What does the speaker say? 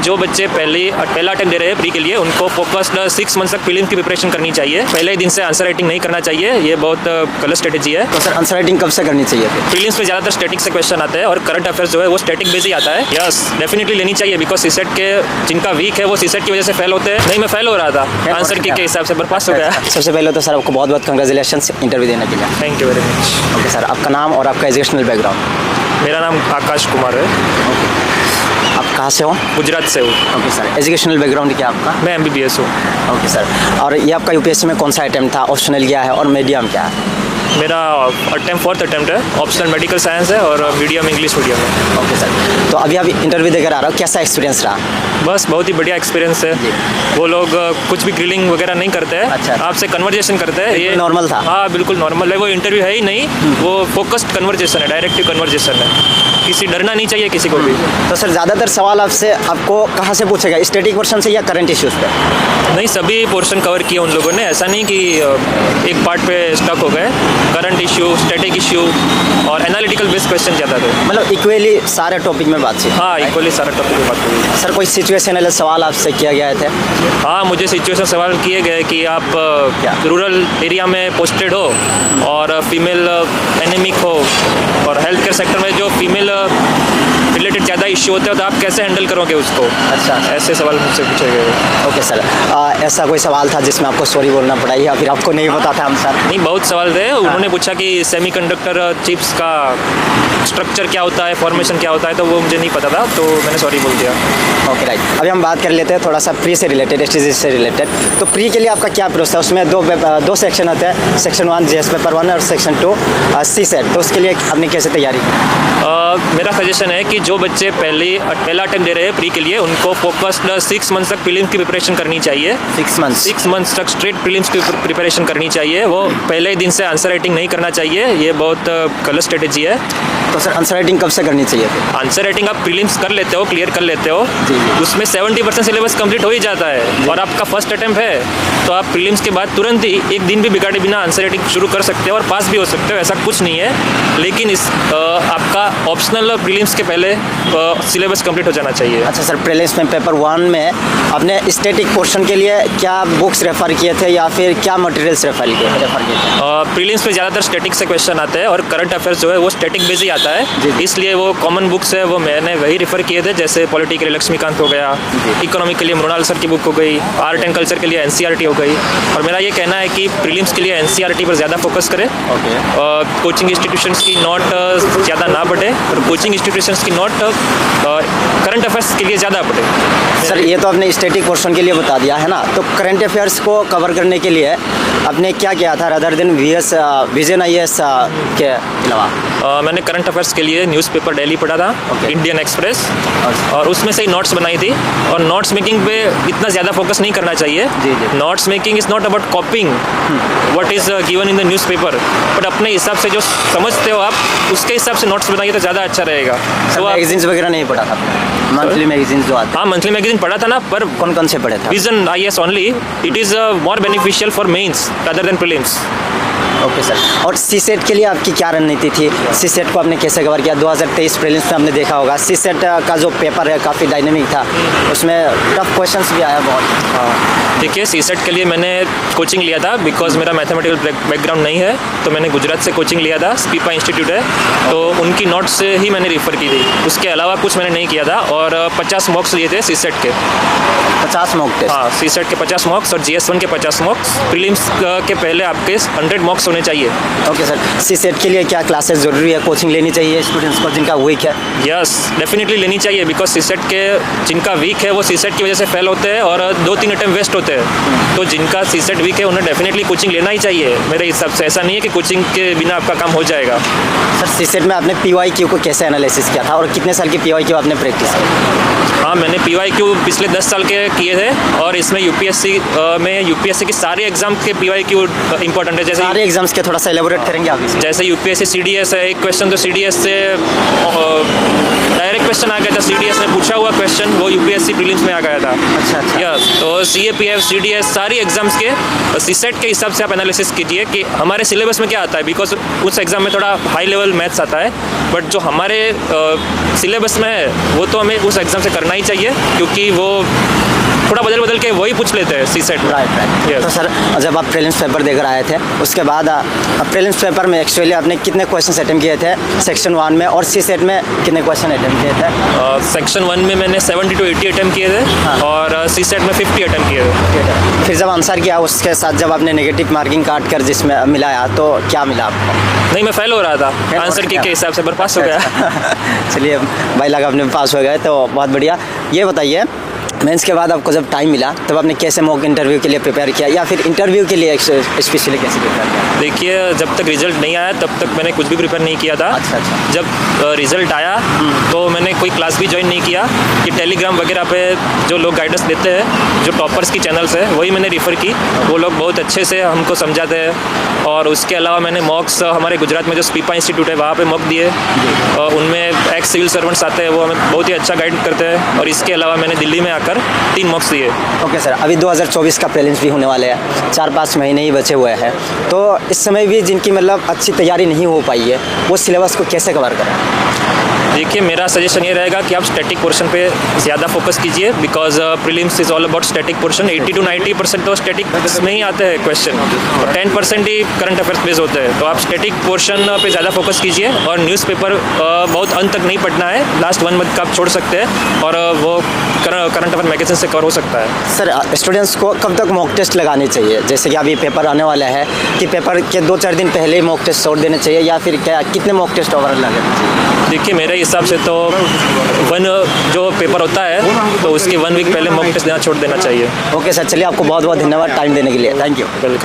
जो बच्चे पहला अटेम्प्ट दे रहे हैं प्री के लिए, उनको फोकस्ड 6 मंथ तक प्रीलिम्स की प्रिपरेशन करनी चाहिए। पहले दिन से आंसर राइटिंग नहीं करना चाहिए, ये बहुत गलत स्ट्रेटेजी है। तो सर आंसर राइटिंग कब से करनी चाहिए? प्रीलिम्स में ज़्यादातर स्टैटिक से क्वेश्चन आते हैं और करंट अफेयर्स जो है वो स्टैटिक बेस ही आता है। यस, डेफिनेटली लेनी चाहिए बिकॉज सीसेट के जिनका वीक है वो सीसेट की वजह से फेल होते हैं। नहीं, मैं फेल हो रहा था आंसर की के हिसाब से, पर पास हो गया। सबसे पहले तो सर आपको बहुत बहुत कंग्रेचुलेशन इंटरव्यू देने के लिए। Thank you very much. Okay sir, आपका नाम और आपका एजुकेशनल बैकग्राउंड? मेरा नाम आकाश कुमार है। आप कहाँ से हो? गुजरात से हूँ। ओके सर, एजुकेशनल बैकग्राउंड क्या है आपका? मैं MBBS हूँ। ओके सर, और ये आपका यूपीएससी में कौन सा अटेम्प्ट था? ऑप्शनल क्या है और मीडियम क्या है? मेरा फोर्थ अटेम्प्ट है। ऑप्शनल मेडिकल साइंस है और मीडियम इंग्लिश मीडियम है। ओके सर, तो अभी आप इंटरव्यू देकर आ रहे हो, कैसा एक्सपीरियंस रहा? बस बहुत ही बढ़िया एक्सपीरियंस है। वो लोग कुछ भी ग्रिलिंग वगैरह नहीं करते हैं। अच्छा। आपसे कन्वर्जेशन करते हैं। ये नॉर्मल था? हाँ, बिल्कुल नॉर्मल है। वो इंटरव्यू है ही नहीं, वो फोकस्ड कन्वर्जेशन है, डायरेक्टिव कन्वर्जेशन है। किसी डरना नहीं चाहिए किसी को भी। तो सर ज़्यादातर सवाल आपको कहाँ से पूछेगा, स्टैटिक पोर्शन से या करंट इश्यूज पे? नहीं, सभी पोर्शन कवर किए उन लोगों ने। ऐसा नहीं कि एक पार्ट पे स्टक हो गए। करंट इश्यू, स्टैटिक इश्यू और एनालिटिकल बेस्ड क्वेश्चन ज़्यादा थे। मतलब इक्वली सारे टॉपिक में बातचीत? हाँ, इक्वली सारा टॉपिक पे बात हुई। सर कोई सिचुएशनल सवाल आपसे किया गया थे? हाँ, मुझे सिचुएशन सवाल किए गए कि आप रूरल एरिया में पोस्टेड हो और फीमेल एनेमिक हो और हेल्थ केयर सेक्टर में जो फीमेल रिलेटेड ज़्यादा इश्यू होते हैं तो आप कैसे हैंडल करोगे उसको? अच्छा, ऐसे सवाल मुझसे पूछे गए। ओके सर, ऐसा कोई सवाल था जिसमें आपको सॉरी बोलना पड़ा या फिर आपको नहीं पता था आंसर? नहीं, बहुत सवाल थे। उन्होंने पूछा कि सेमीकंडक्टर चिप्स का स्ट्रक्चर क्या होता है, फॉर्मेशन क्या होता है, तो वो मुझे नहीं पता था, तो मैंने सॉरी बोल दिया। ओके राइट, अभी हम बात कर लेते हैं थोड़ा सा प्री से रिलेटेड, STG से रिलेटेड। तो प्री के लिए आपका क्या प्रोसेस है? उसमें दो सेक्शन होते हैं, सेक्शन 1 GS पेपर 1 और सेक्शन 2 CSET। तो उसके लिए आपने कैसे तैयारी की? मेरा सजेशन है कि जो बच्चे पहला अटेम्प्ट दे रहे हैं प्री के लिए, उनको फोकस्ड 6 मंथ तक प्रीलिम्स की प्रिपरेशन करनी चाहिए। 6 मंथ तक स्ट्रेट प्रीलिम्स की प्रिपरेशन करनी चाहिए। वो पहले दिन से आंसर राइटिंग नहीं करना चाहिए, ये बहुत गलत स्ट्रेटेजी है। तो सर आंसर राइटिंग कब से करनी चाहिए? आंसर राइटिंग आप प्रीलिम्स कर लेते हो, क्लियर कर लेते हो, उसमें 70% सिलेबस कंप्लीट हो ही जाता है और आपका फर्स्ट अटेम्प्ट है, तो आप प्रीलिम्स के बाद तुरंत ही एक दिन भी बिगाड़े बिना आंसर राइटिंग शुरू कर सकते हो और पास भी हो सकते हो, ऐसा कुछ नहीं है। लेकिन आपका ऑप्शनल प्रीलिम्स के पहले सिलेबस कंप्लीट हो जाना चाहिए। अच्छा सर, प्रीलिम्स में पेपर 1 में आपने स्टैटिक पोर्शन के लिए क्या बुक्स रेफर किए थे या फिर क्या मटेरियल्स रेफर किए थे? प्रीलिम्स में ज़्यादातर स्टैटिक से क्वेश्चन आते हैं और करंट अफेयर्स जो है वो स्टैटिक बेस ही आता है, इसलिए वो कॉमन बुक्स है वो मैंने वही रेफर किए थे। जैसे पॉलिटी के लिए लक्ष्मीकांत हो गया, इकोनॉमी के लिए मृणाल सर की बुक हो गई, आर्ट एंड कल्चर के लिए NCERT हो गई। और मेरा ये कहना है कि प्रीलिम्स के लिए NCERT पर ज़्यादा फोकस करें। कोचिंग इंस्टीट्यूशंस की नोट ज़्यादा ना पढ़े और कोचिंग इंस्टीट्यूशंस की नोट करंट अफेयर्स के लिए ज़्यादा पढ़े। सर ये तो आपने स्टैटिक पोर्शन के लिए बता दिया है ना, तो करंट अफेयर्स को कवर करने के लिए आपने क्या किया था अदर देन विजन IAS के अलावा? मैंने करंट अफेयर्स के लिए न्यूज़पेपर डेली पढ़ा था, इंडियन एक्सप्रेस, और उसमें से ही नोट्स बनाई थी। और नोट्स मेकिंग पे इतना ज़्यादा फोकस नहीं करना चाहिए। Notes making is not about कॉपिंग what is given in the newspaper, but अपने हिसाब से जो समझते हो आप उसके हिसाब से नोट्स बनाइए तो ज़्यादा अच्छा रहेगा। तो मैगजीन्स वगैरह नहीं पढ़ा था? मंथली मैगजीन्स जो आते? हाँ, मंथली मैगजीन पढ़ा था ना, पर कौन से पढ़े थे? Vision IAS only. It is more beneficial for mains rather than prelims. Okay sir, और CSET के लिए आपकी क्या रणनीति थी? CSET को आपने कैसे कवर किया? 2023 प्रीलिम्स में आपने देखा होगा CSET का जो पेपर है काफ़ी डायनेमिक था, उसमें टफ क्वेश्चंस भी आया बहुत। देखिए, CSET के लिए मैंने कोचिंग लिया था बिकॉज मेरा मैथमेटिकल बैकग्राउंड नहीं है, तो मैंने गुजरात से कोचिंग लिया था, स्पीपा इंस्टीट्यूट है, तो उनकी नोट्स से ही मैंने रेफ़र की थी। उसके अलावा कुछ मैंने नहीं किया था। और 50 मॉक्स लिए थे CSET के। 50 मॉक टेस्ट? हाँ, CSET के 50 मॉक्स और GS1 के 50 मॉक्स। प्रीलिम्स के पहले आपके 100 मॉक्स होने चाहिए। ओके सर, CSET के लिए क्या क्लासेस ज़रूरी है, कोचिंग लेनी चाहिए स्टूडेंट्स को जिनका वीक है? यस, डेफिनेटली लेनी चाहिए बिकॉज CSET के जिनका वीक है वो CSET की वजह से फेल होते हैं और 2-3 अटेम्प्ट वेस्ट होते हैं। तो जिनका CSET वीक है उन्हें डेफिनेटली कोचिंग लेना ही चाहिए मेरे हिसाब से। ऐसा नहीं है कि कोचिंग के बिना आपका काम हो जाएगा। सर CSET में आपने PYQ को कैसे एनालिसिस किया था और कितने साल की PYQ आपने प्रैक्टिस की? हाँ, मैंने PYQ पिछले 10 साल के किए थे और इसमें UPSC की सारे एग्जाम के PYQ इंपॉर्टेंट है। जैसे सारे एग्जाम एग्जाम्स के थोड़ा सा एलेबोरेट करेंगे आप इसमें? जैसे यूपीएससी सीडीएस है, एक क्वेश्चन तो सीडीएस से डायरेक्ट क्वेश्चन आ गया था, सीडीएस में पूछा हुआ क्वेश्चन वो यूपीएससी प्रीलिम्स में आ गया था। अच्छा। यस, तो सीएपीएफ, सीडीएस सारी एग्जाम्स के सीसेट के हिसाब से आप एनालिसिस कीजिए कि हमारे सिलेबस में क्या आता है, बिकॉज उस एग्जाम में थोड़ा हाई लेवल मैथ्स आता है, बट जो हमारे सिलेबस में है वो तो हमें उस एग्जाम से करना ही चाहिए, क्योंकि वो थोड़ा बदल के वही पूछ लेते हैं सीसेट। राइट। Yes. तो सर जब आप प्रीलिम्स पेपर देकर आए थे उसके बाद प्रीलिम्स पेपर में एक्चुअली आपने कितने क्वेश्चन अटेम्प्ट किए थे सेक्शन 1 में, और सी सेट में कितने क्वेश्चन अटेम्प्ट किए थे? सेक्शन 1 में मैंने 70 to 80 अटेम्प्ट किए थे, हाँ। और सी सेट में 50 अटेम्प्ट किए थे। फिर जब आंसर किया उसके साथ जब आपने नेगेटिव मार्किंग काट कर जिसमें मिलाया तो क्या मिला आपको? नहीं, मैं फेल हो रहा था आंसर की के हिसाब से, पर पास हो गया। चलिए भाई लगा आपने पास हो गए तो बहुत बढ़िया। ये बताइए मेंस के बाद आपको जब टाइम मिला तब आपने कैसे मॉक इंटरव्यू के लिए प्रिपेयर किया, या फिर इंटरव्यू के लिए स्पेशली कैसे प्रिपेयर किया? देखिए, जब तक रिजल्ट नहीं आया तब तक मैंने कुछ भी प्रिपेयर नहीं किया था। अच्छा। जब रिजल्ट आया तो मैंने कोई क्लास भी ज्वाइन नहीं किया, कि टेलीग्राम वगैरह पे जो लोग गाइडेंस देते हैं, जो टॉपर्स की चैनल्स है, वही मैंने रेफ़र की। वो लोग बहुत अच्छे से हमको समझाते हैं। और उसके अलावा मैंने मॉक्स हमारे गुजरात में जो स्पीपा इंस्टीट्यूट है वहाँ पे मॉक दिए, उनमें एक्स सिविल सर्वेंट्स आते हैं, वो हमें बहुत ही अच्छा गाइड करते हैं। और इसके अलावा मैंने दिल्ली में आकर 3 मॉक्स दिए। ओके सर, अभी 2024 का प्रीलिम्स भी होने वाले हैं, 4-5 महीने ही बचे हुए हैं, तो इस समय भी जिनकी मतलब अच्छी तैयारी नहीं हो पाई है वो सिलेबस को कैसे कवर करें? देखिए, मेरा सजेशन ये रहेगा कि आप स्टैटिक पोर्शन पे ज़्यादा फोकस कीजिए, because prelims is all about static portion. 80 to 90% तो स्टैटिक में ही आते हैं क्वेश्चन, और 10% ही करंट अफेयर्स बेस होते हैं। तो आप स्टैटिक पोर्शन पे ज़्यादा फोकस कीजिए, और न्यूज़पेपर बहुत अंत तक नहीं पढ़ना है, लास्ट 1 मंथ का आप छोड़ सकते हैं, और वो करंट अफेयर मैगजीन से कवर हो सकता है। सर स्टूडेंट्स को कब तक मॉक टेस्ट लगानी चाहिए? जैसे कि अभी पेपर आने वाला है, कि पेपर के 2-4 दिन पहले ही मॉक टेस्ट छोड़ देने चाहिए, या फिर क्या कितने मॉक टेस्ट ओवरऑल लगाने चाहिए? देखिए, मेरे हिसाब से तो जो पेपर होता है तो उसके 1 वीक पहले मॉक टेस्ट देना छोड़ देना चाहिए। ओके सर, चलिए आपको बहुत बहुत धन्यवाद टाइम देने के लिए। Thank you. वेलकम।